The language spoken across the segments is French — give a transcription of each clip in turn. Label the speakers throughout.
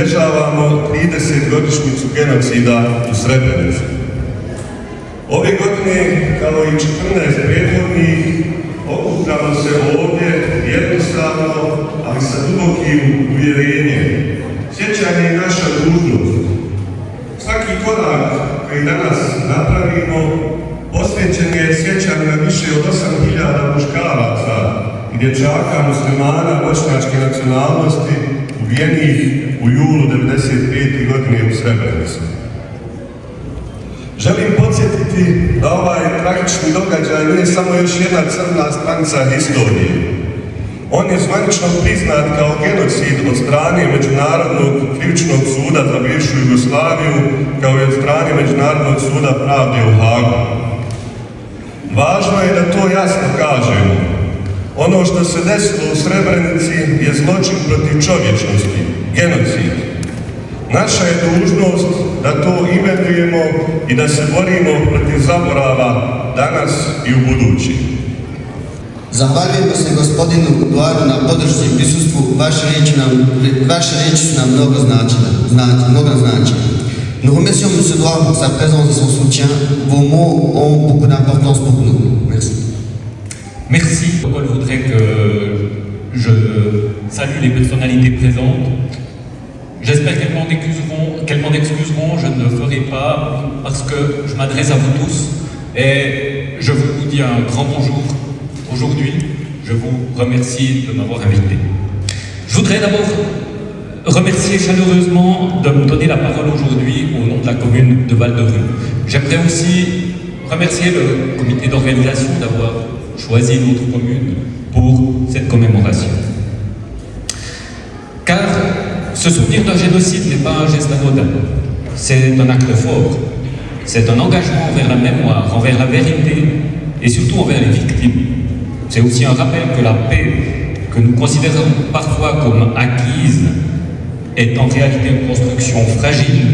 Speaker 1: obilježavamo 30-godišnjicu genocida u Srebrenici. Ove godine, kao i 14 prethodnih, okupljamo se ovdje jednostavno, ali sa dubokim uvjerenjem. Sjećanje je naša dužnost. Svaki korak koji danas napravimo posvećen je sjećanju na više od 8.000 muškaraca i dječaka muslimana bošnjačke nacionalnosti ubijenih u julu 1995. godine u Srebrenici. Želim podsjetiti da ovaj tragični događaj nije samo još jedna crna stranica historije. On je zvanično priznat kao genocid od strane Međunarodnog krivičnog suda za bivšu Jugoslaviju, kao i od strane Međunarodnog suda pravde u Hagu. Važno je da to jasno kažemo. Ono što se desilo u Srebrenici je zločin protiv čovječnosti, genocid. Naša je dužnost da to imenujemo i da se borimo protiv zaborava danas i u budući.
Speaker 2: Zahvaljujemo se gospodinu Duaru na podršci i prisustvu. Vaše riječi su nam mnogo značile. Nous remercions M. Douar pour sa présence et son soutien. Vos mots ont beaucoup d'importance pour nous. Merci.
Speaker 3: Merci. Je voudrais que je salue les personnalités présentes. J'espère qu'elles m'en excuseront. Je ne le ferai pas parce que je m'adresse à vous tous et je vous dis un grand bonjour. Aujourd'hui, je vous remercie de m'avoir invité. Je voudrais d'abord remercier chaleureusement de me donner la parole aujourd'hui au nom de la commune de Val-de-Rue. J'aimerais aussi remercier le comité d'organisation d'avoir choisi notre commune pour cette commémoration. Car se souvenir d'un génocide n'est pas un geste anodin, c'est un acte fort, c'est un engagement envers la mémoire, envers la vérité et surtout envers les victimes. C'est aussi un rappel que la paix, que nous considérons parfois comme acquise, est en réalité une construction fragile,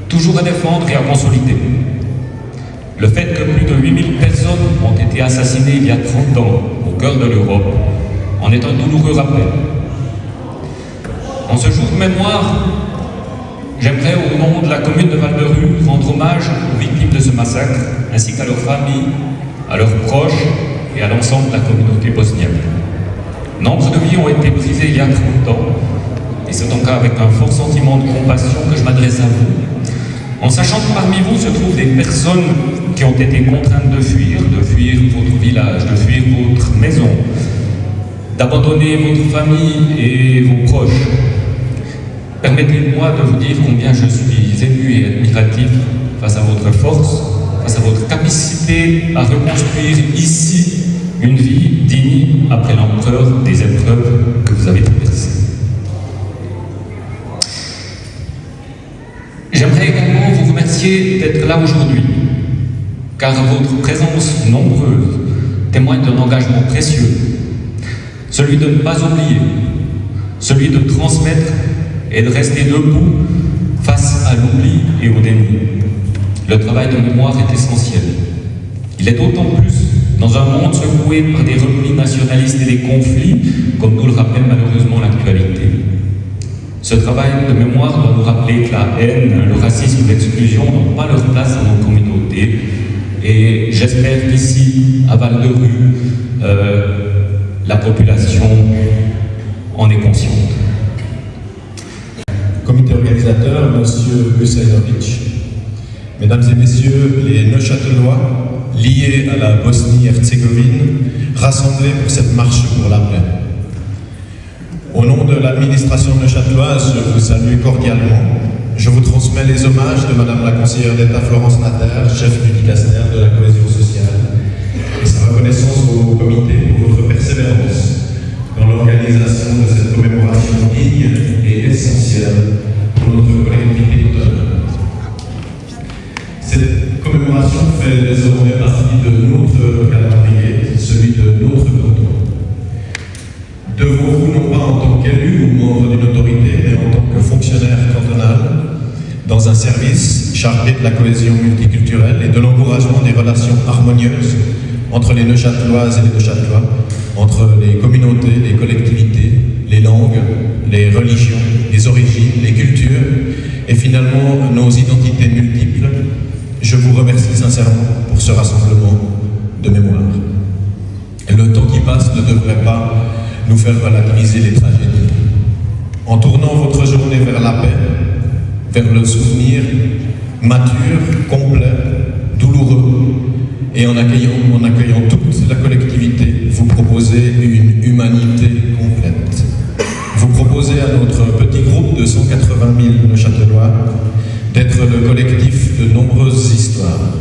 Speaker 3: toujours à défendre et à consolider. Le fait que plus de 8000 personnes ont été assassinées il y a 30 ans au cœur de l'Europe en est un douloureux rappel. En ce jour de mémoire, j'aimerais au nom de la commune de Val-de-Rue rendre hommage aux victimes de ce massacre, ainsi qu'à leurs familles, à leurs proches et à l'ensemble de la communauté bosnienne. Nombre de vies ont été brisées il y a 30 ans, et c'est donc avec un fort sentiment de compassion que je m'adresse à vous, en sachant que parmi vous se trouvent des personnes qui ont été contraintes de fuir votre village, de fuir votre maison, d'abandonner votre famille et vos proches. Permettez-moi de vous dire combien je suis ému et admiratif face à votre force, face à votre capacité à reconstruire ici une vie digne après l'ampleur des épreuves que vous avez traversées. J'aimerais également vous remercier d'être là aujourd'hui, car votre présence nombreuse témoigne d'un engagement précieux, celui de ne pas oublier, celui de transmettre et de rester debout face à l'oubli et au déni. Le travail de mémoire est essentiel. Il est d'autant plus dans un monde secoué par des replis nationalistes et des conflits, comme nous le rappelle malheureusement l'actualité. Ce travail de mémoire doit nous rappeler que la haine, le racisme, l'exclusion n'ont pas leur place dans nos communautés. Et j'espère qu'ici, à Val-de-Rue, la population en est consciente.
Speaker 4: Comité organisateur, Monsieur Busajnovic, Mesdames et Messieurs les Neuchâtelois, liés à la Bosnie-Herzégovine, rassemblés pour cette marche pour la paix. Au nom de l'administration neuchâteloise, je vous salue cordialement. Je vous transmets les hommages de Madame la conseillère d'État Florence Natter, chef du dicastère de la cohésion sociale, et sa reconnaissance au comité pour votre persévérance dans l'organisation de cette commémoration digne et essentielle pour notre collectivité d'automne. Cette commémoration fait désormais partie de notre calendrier, celui de notre canton. Devons-vous, non pas en tant qu'élu ou membre d'une autorité, mais en tant que fonctionnaire cantonal, dans un service chargé de la cohésion multiculturelle et de l'encouragement des relations harmonieuses entre les Neuchâteloises et les Neuchâtelois, entre les communautés, les collectivités, les langues, les religions, les origines, les cultures et finalement nos identités multiples, je vous remercie sincèrement pour ce rassemblement de mémoire. Le temps qui passe ne devrait pas nous faire relativiser les tragédies. En tournant votre journée vers la paix, vers le souvenir mature, complet, douloureux, et en accueillant toute la collectivité, vous proposez une humanité complète. Vous proposez à notre petit groupe de 180 000 Neuchâtelois d'être le collectif de nombreuses histoires,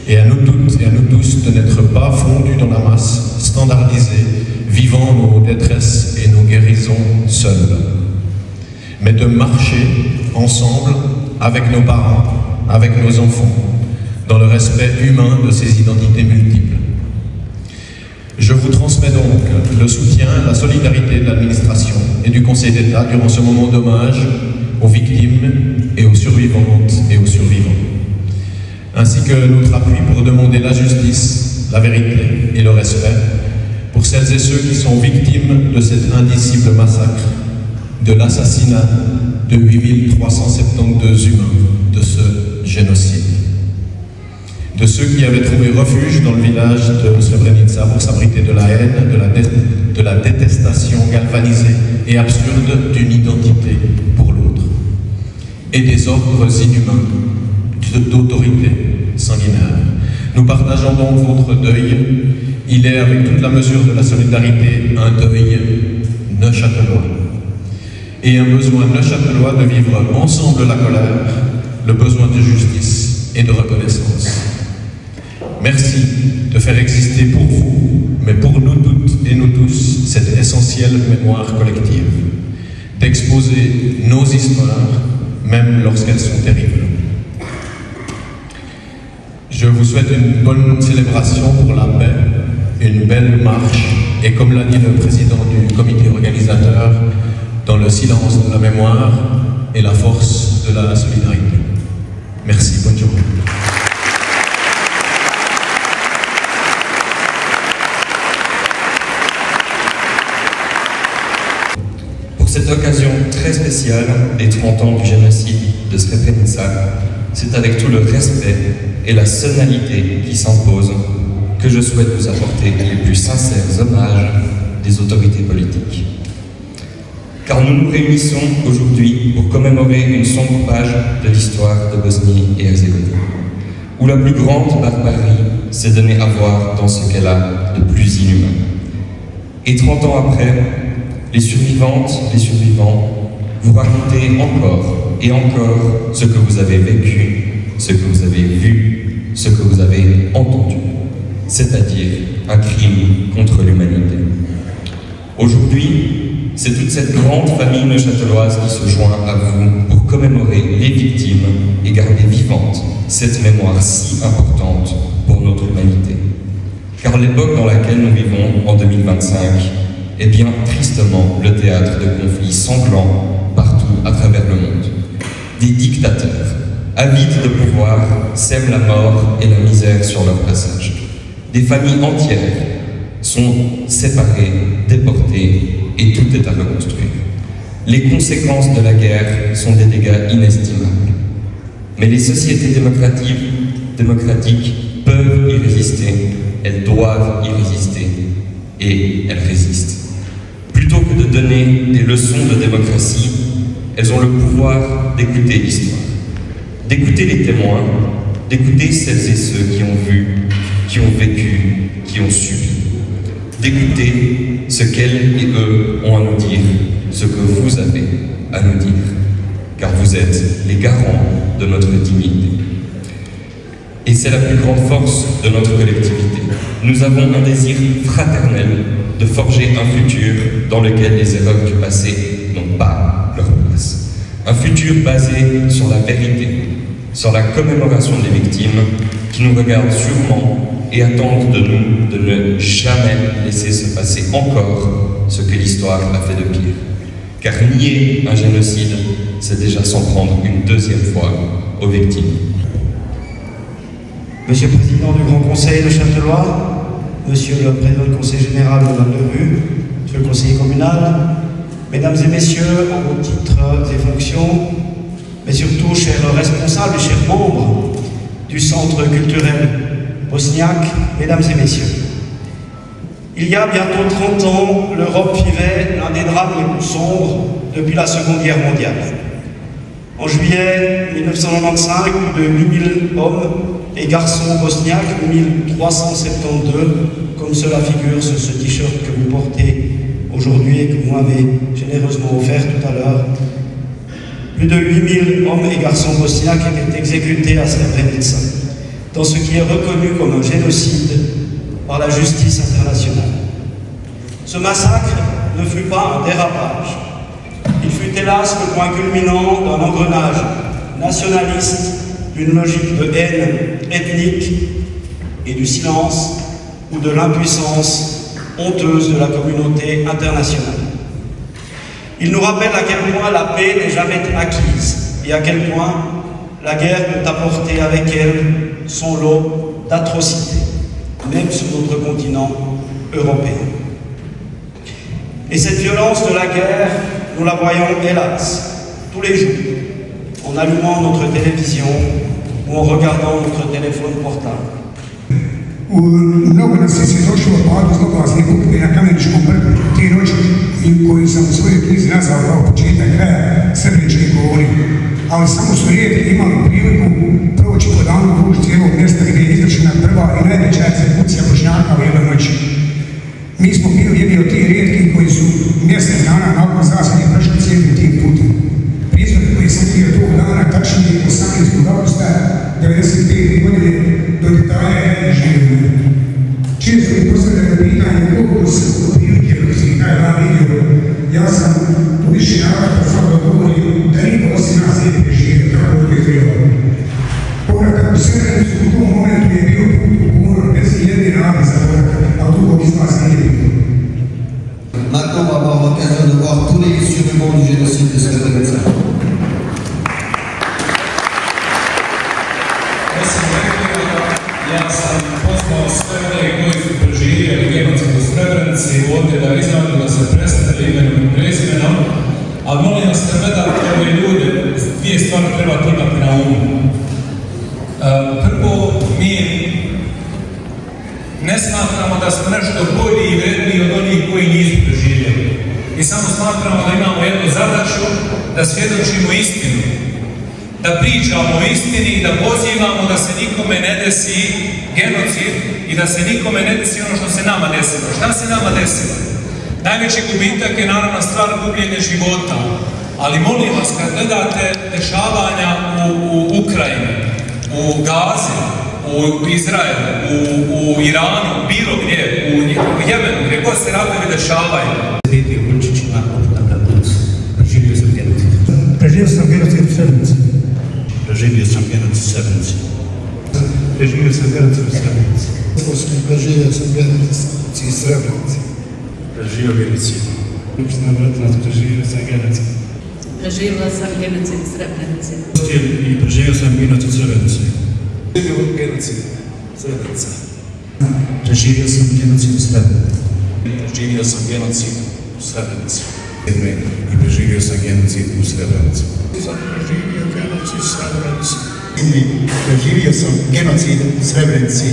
Speaker 4: et à nous toutes et à nous tous de n'être pas fondus dans la masse, standardisés, vivant nos détresses et nos guérisons seuls, mais de marcher ensemble avec nos parents, avec nos enfants, dans le respect humain de ces identités multiples. Je vous transmets donc le soutien, la solidarité de l'administration et du Conseil d'État durant ce moment d'hommage aux victimes et aux survivantes et aux survivants, ainsi que notre appui pour demander la justice, la vérité et le respect pour celles et ceux qui sont victimes de cet indicible massacre, de l'assassinat de 8372 humains, de ce génocide. De ceux qui avaient trouvé refuge dans le village de Srebrenica pour s'abriter de la haine, de la détestation galvanisée et absurde d'une identité pour l'autre, et des ordres inhumains d'autorité sanguinaire. Nous partageons donc votre deuil. Il est, avec toute la mesure de la solidarité, un deuil neuchâtelois. Et un besoin neuchâtelois de vivre ensemble la colère, le besoin de justice et de reconnaissance. Merci de faire exister pour vous, mais pour nous toutes et nous tous, cette essentielle mémoire collective, d'exposer nos histoires, même lorsqu'elles sont terribles. Je vous souhaite une bonne célébration pour la paix, une belle marche, et comme l'a dit le président du comité organisateur, dans le silence de la mémoire et la force de la solidarité. Merci, bonne journée.
Speaker 5: Pour cette occasion très spéciale des 30 ans du génocide de Srebrenica, c'est avec tout le respect et la solennité qui s'imposent que je souhaite vous apporter les plus sincères hommages des autorités politiques. Car nous nous réunissons aujourd'hui pour commémorer une sombre page de l'histoire de Bosnie et Herzégovine, où la plus grande barbarie s'est donnée à voir dans ce qu'elle a de plus inhumain. Et 30 ans après, les survivantes, les survivants, vous racontez encore et encore ce que vous avez vécu, ce que vous avez vu, ce que vous avez entendu, c'est-à-dire un crime contre l'humanité. Aujourd'hui, c'est toute cette grande famille neuchâteloise qui se joint à vous pour commémorer les victimes et garder vivante cette mémoire si importante pour notre humanité. Car l'époque dans laquelle nous vivons en 2025 est bien tristement le théâtre de conflits sanglants partout à travers le monde. Des dictateurs, avides de pouvoir, sèment la mort et la misère sur leur passage. Des familles entières sont séparées, déportées, et tout est à reconstruire. Les conséquences de la guerre sont des dégâts inestimables. Mais les sociétés démocratiques peuvent y résister, elles doivent y résister, et elles résistent. Plutôt que de donner des leçons de démocratie, elles ont le pouvoir d'écouter l'histoire, d'écouter les témoins, d'écouter celles et ceux qui ont vu, qui ont vécu, qui ont subi, d'écouter ce qu'elles et eux ont à nous dire, ce que vous avez à nous dire, car vous êtes les garants de notre dignité. Et c'est la plus grande force de notre collectivité. Nous avons un désir fraternel de forger un futur dans lequel les erreurs du passé n'ont pas leur place. Un futur basé sur la vérité, sur la commémoration des victimes qui nous regardent sûrement et attendent de nous de ne jamais laisser se passer encore ce que l'histoire a fait de pire. Car nier un génocide, c'est déjà s'en prendre une deuxième fois aux victimes.
Speaker 6: Monsieur le Président du Grand Conseil de Châtelois, Monsieur le Président du Conseil Général de Val-de-Rue, Monsieur le Conseiller communal, Mesdames et messieurs, à vos titres et fonctions, mais surtout chers responsables et chers membres du Centre culturel bosniaque, mesdames et messieurs. Il y a bientôt 30 ans, l'Europe vivait l'un des drames les plus sombres depuis la Seconde Guerre mondiale. En juillet 1995, plus de 8000 hommes et garçons bosniaques, 1372, comme cela figure sur ce t-shirt que vous portez aujourd'hui et que vous m'avez généreusement offert tout à l'heure, plus de 8000 hommes et garçons bosniaques étaient exécutés à Srebrenica, dans ce qui est reconnu comme un génocide par la justice internationale. Ce massacre ne fut pas un dérapage. Il fut hélas le point culminant d'un engrenage nationaliste, d'une logique de haine ethnique et du silence ou de l'impuissance honteuse de la communauté internationale. Il nous rappelle à quel point la paix n'est jamais acquise et à quel point la guerre peut apporter avec elle son lot d'atrocités, même sur notre continent européen. Et cette violence de la guerre, nous la voyons hélas tous les jours, en allumant notre télévision ou en regardant notre téléphone portable.
Speaker 7: Mnogo nas je svjedočilo padu zloglasne kupe na Kameničkom brdu te noći koju sam u svojoj knjizi nazvao kao početak kraja Srebreničke kolonije. Ali samo su rijetki imali priliku proći po danu duž cijelog mjesta gdje je izvršena prva i najveća egzekucija Bošnjaka u jednoj noći. Mi smo bili jedni od tih rijetkih koji su mjesec dana nakon zasade prošli cijelim tim putem. Prizor koji sam bio tog dana, tačnije 18. augusta 1995. godine, do detalja je živio. Često mi postavljaju pitanje koliko se otprilike kroz taj dan vidio. Ja sam u više navrata sam odgovorio da niko osim nas nije preživio, kako je to izgledalo. Povratak u Srebrenicu u tom momentu je bio put u ponor bez jedne nade za povratak, a drugog iz nas nije bilo.
Speaker 2: Maintenant, on va avoir l'occasion de voir tous les survivants du génocide de Srebrenica.
Speaker 8: Ja sam pozvao sve one koji su preživjeli genocid u Srebrenici ovdje da izađu, da se predstave imenom i prezimenom, ali molim vas da gledate ove ljude, dvije stvari trebate imati na umu. Prvo, mi ne smatramo da smo nešto bolji i vredniji od onih koji nisu preživjeli. Mi samo smatramo da imamo jednu zadaću da svjedočimo istinu, da pričamo o istini i da pozivamo da se nikome ne desi genocid i da se nikome ne desi ono što se nama desilo. Šta se nama desilo? Najveći gubitak je naravno stvar gubljenja života, ali molim vas, kad gledate dešavanja u Ukrajini, u Gazi, u Izraelu, u Iranu, bilo gdje, u Jemenu, gdje god se ratovi dešavaju.
Speaker 6: Preživio sam genocid u Srebrenici.
Speaker 9: Preživio sam genocid u Srebrenici.
Speaker 6: Preživio sam genocid u Srebrenici.
Speaker 9: Preživio sam genocid u Srebrenici.
Speaker 6: Preživio genocid. Preživio sam genocid.
Speaker 10: Preživjela sam genocid u Srebrenici.
Speaker 9: I preživio sam genocid u Srebrenici.
Speaker 6: Preživio sam genocid u Srebrenici.
Speaker 9: Preživio sam genocid u Srebrenici. I preživio sam genocid u Srebrenici.
Speaker 11: Preživio sam genocid u Srebrenici.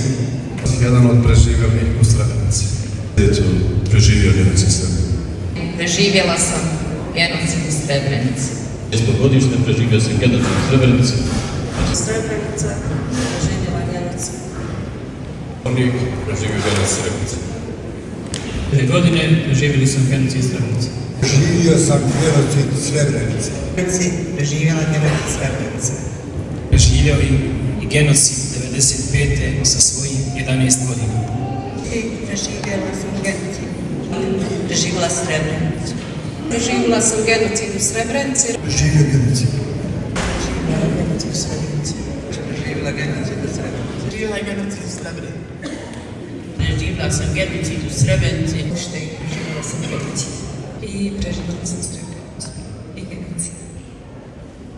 Speaker 9: Jedan od preživjelih u Srebrenici. Preživio genocid u Srebrenici.
Speaker 10: Preživjela sam genocid u Srebrenici.
Speaker 12: 10 godište preživio sam genocid u Srebrenici.
Speaker 10: Srebrenica preživjela genocid.
Speaker 12: Preživio genocid u Srebrenici.
Speaker 10: 3 godine preživjeli sam genocid u Srebrenici.
Speaker 11: Preživio sam genocid u Srebrenici.
Speaker 13: Preživjela genocid u Srebrenici.
Speaker 10: Preživjela i genocid 95. sa svojim 11 godina.
Speaker 13: Preživjela sam genocid. Preživjela Srebrenicu.
Speaker 10: Preživjela sam genocid u Srebrenici.
Speaker 11: Preživio genocid.
Speaker 13: Preživjela genocid u Srebrenici. Preživjela genocid u Srebrenici.
Speaker 10: Preživjela genocid u Srebrenici. Preživjela sam genocid u Srebrenici.
Speaker 13: Preživjela sam genocid. I preživjela sam Srebrenicu. I genocid.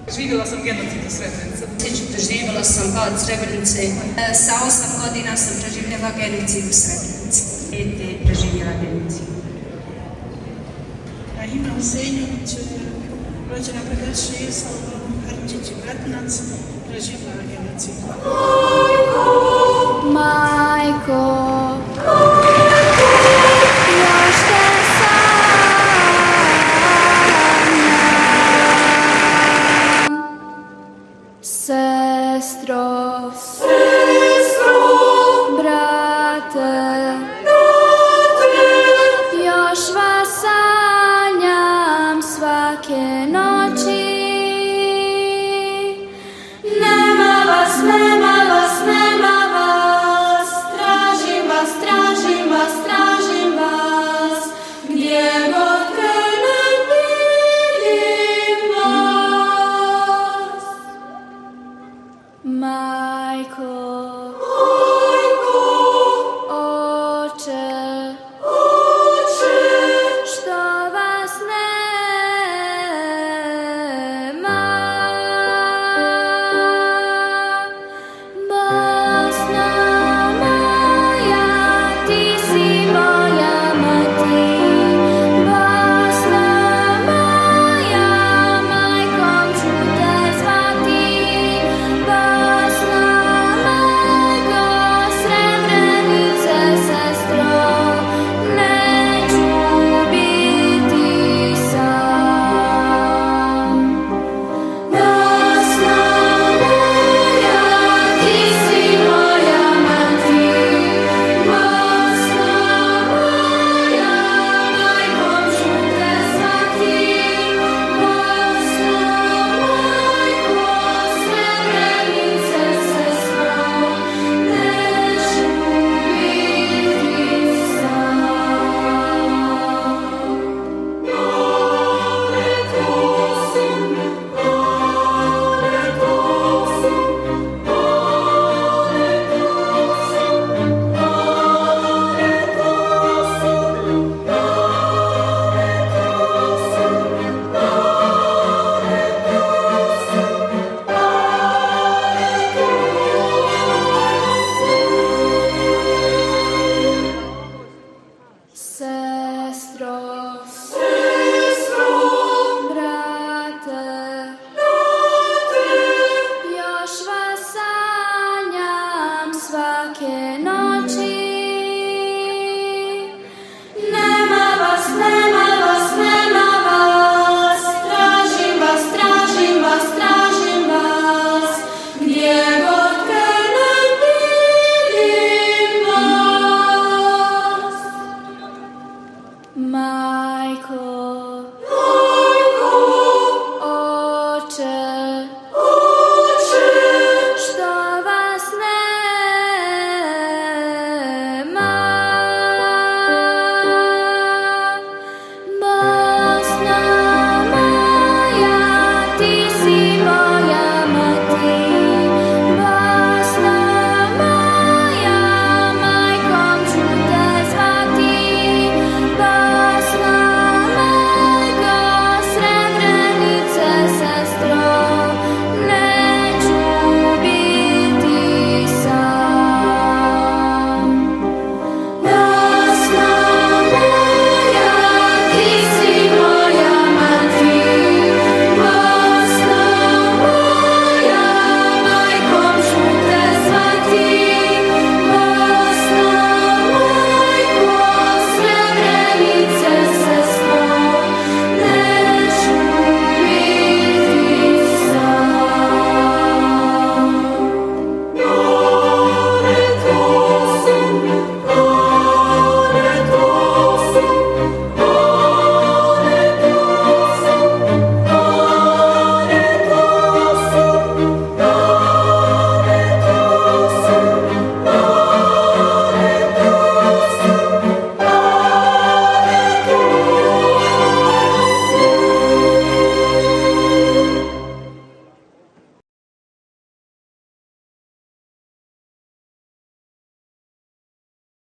Speaker 10: Preživjela sam genocid u Srebrenici.
Speaker 14: Preživjela sam pad Srebrenice. Sa 8 godina sam preživjela genocid u Srebrenici.
Speaker 13: Preživjela genocid.
Speaker 14: Imam
Speaker 15: Zenić, rođena 56, Harčić i Bratnac, preživjela genocid.
Speaker 16: Majko, još te sanjam, sestro.